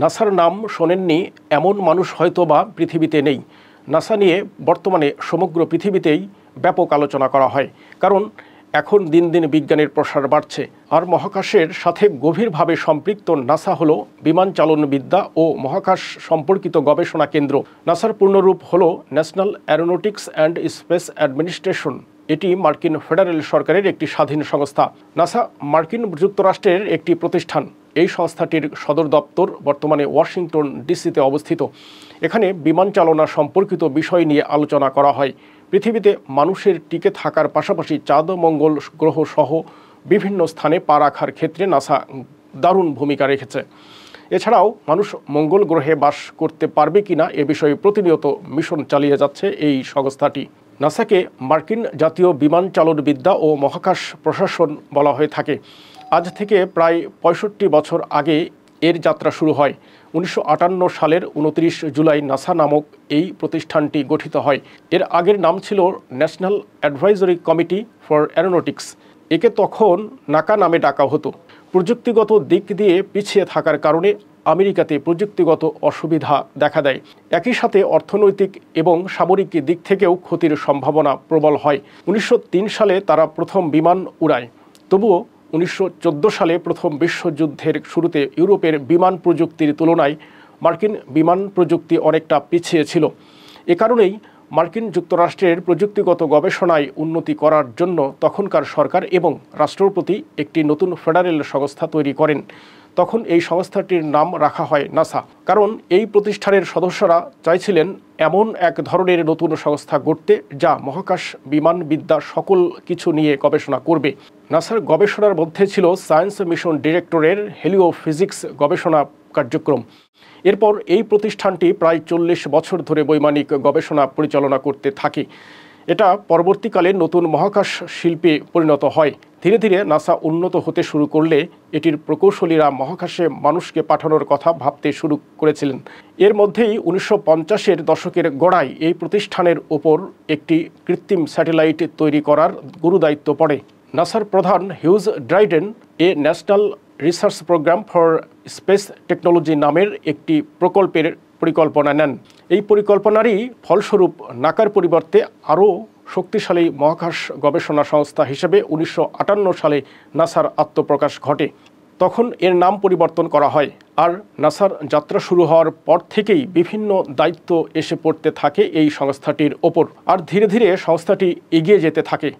নাসার নাম শোনেননি এমন মানুষ হয়তোবা পৃথিবীতে নেই। নাসা নিয়ে বর্তমানে সমগ্র পৃথিবীতেই ব্যাপক আলোচনা করা হয়, কারণ এখন দিন দিন বিজ্ঞানের প্রসার বাড়ছে। আর মহাকাশের সাথে গভীরভাবে সম্পৃক্ত নাসা হলো বিমান চালনবিদ্যা ও মহাকাশ সম্পর্কিত গবেষণা কেন্দ্র। নাসার পূর্ণরূপ হলো national Aeronautics and space administration. এটি মার্কিন ফেডারেল সরকারের একটি স্বাধীন সংস্থা। নাসা মার্কিন যুক্তরাষ্ট্রের একটি প্রতিষ্ঠান। এই সংস্থাটির সদর দপ্তর বর্তমানে ওয়াশিংটন ডিসিতে অবস্থিত। এখানে বিমান চালনা সম্পর্কিত বিষয় নিয়ে আলোচনা করা হয়। পৃথিবীতে মানুষের টিকে থাকার পাশাপাশি চাঁদ, মঙ্গল গ্রহ সহ বিভিন্ন স্থানে পা রাখার ক্ষেত্রে নাসা দারুণ ভূমিকা রেখেছে। এছাড়াও মানুষ মঙ্গল গ্রহে বাস করতে পারবে কিনা এ বিষয়ে প্রতিনিয়ত মিশন চালিয়ে যাচ্ছে এই সংস্থাটি। নাসাকে মার্কিন জাতীয় বিমান চালনবিদ্যা ও মহাকাশ প্রশাসন বলা হয়ে থাকে। আজ থেকে প্রায় ৬৫ বছর আগে এর যাত্রা শুরু হয়। ১৯৫৮ সালের ২৯ জুলাই নাসা নামক এই প্রতিষ্ঠানটি গঠিত হয়। এর আগের নাম ছিল national advisory committee for Aeronautics. একে তখন নাকা নামে ডাকা হতো। প্রযুক্তিগত দিক দিয়ে পিছিয়ে থাকার কারণে আমেরিকাতে প্রযুক্তিগত অসুবিধা দেখা দেয়। একই সাথে অর্থনৈতিক এবং সামরিক দিক থেকেও ক্ষতির সম্ভাবনা প্রবল হয়। ১৯০৩ সালে তারা প্রথম বিমান উড়ায়। তবুও ১৯১৪ সালে প্রথম বিশ্বযুদ্ধের শুরুতে ইউরোপের বিমান প্রযুক্তির তুলনায় মার্কিন বিমান প্রযুক্তি অনেকটা পিছিয়ে ছিল। এ কারণেই মার্কিন যুক্তরাষ্ট্রের প্রযুক্তিগত গবেষণায় উন্নতি করার জন্য তখনকার সরকার এবং রাষ্ট্রপতি একটি নতুন ফেডারেল সংস্থা তৈরি করেন। তখন এই সংস্থাটির নাম রাখা হয় নাসা, কারণ এই প্রতিষ্ঠানের সদস্যরা চাইছিলেন এমন এক ধরনের নতুন সংস্থা গড়তে যা মহাকাশ বিমানবিদ্যা সকল কিছু নিয়ে গবেষণা করবে। নাসার গবেষণার মধ্যে ছিল সায়েন্স মিশন ডিরেক্টরের হেলিওফিজিক্স গবেষণা কার্যক্রম। এরপর এই প্রতিষ্ঠানটি প্রায় ৪০ বছর ধরে বৈমানিক গবেষণা পরিচালনা করতে থাকে। এটা পরবর্তীকালে নতুন মহাকাশ শিল্পে পরিণত হয়। ধীরে ধীরে নাসা উন্নত হতে শুরু করলে এটির প্রকৌশলীরা মহাকাশে মানুষকে পাঠানোর কথা ভাবতে শুরু করেছিলেন। এর মধ্যেই ১৯৫০-এর দশকের গোড়ায় এই প্রতিষ্ঠানের ওপর একটি কৃত্রিম স্যাটেলাইট তৈরি করার গুরুদায়িত্ব পড়ে। নাসার প্রধান Hugh Dryden National Research Program for Space Technology নামের একটি প্রকল্পের পরিকল্পনা নেন। এই পরিকল্পনারই ফলস্বরূপ নাকার পরিবর্তে আরও শক্তিশালী মহাকাশ গবেষণা সংস্থা হিসেবে ১৯৫৮ সালে নাসার আত্মপ্রকাশ ঘটে। তখন এর নাম পরিবর্তন করা হয়। আর নাসার যাত্রা শুরু হওয়ার পর থেকেই বিভিন্ন দায়িত্ব এসে পড়তে থাকে এই সংস্থাটির ওপর। আর ধীরে ধীরে সংস্থাটি এগিয়ে যেতে থাকে।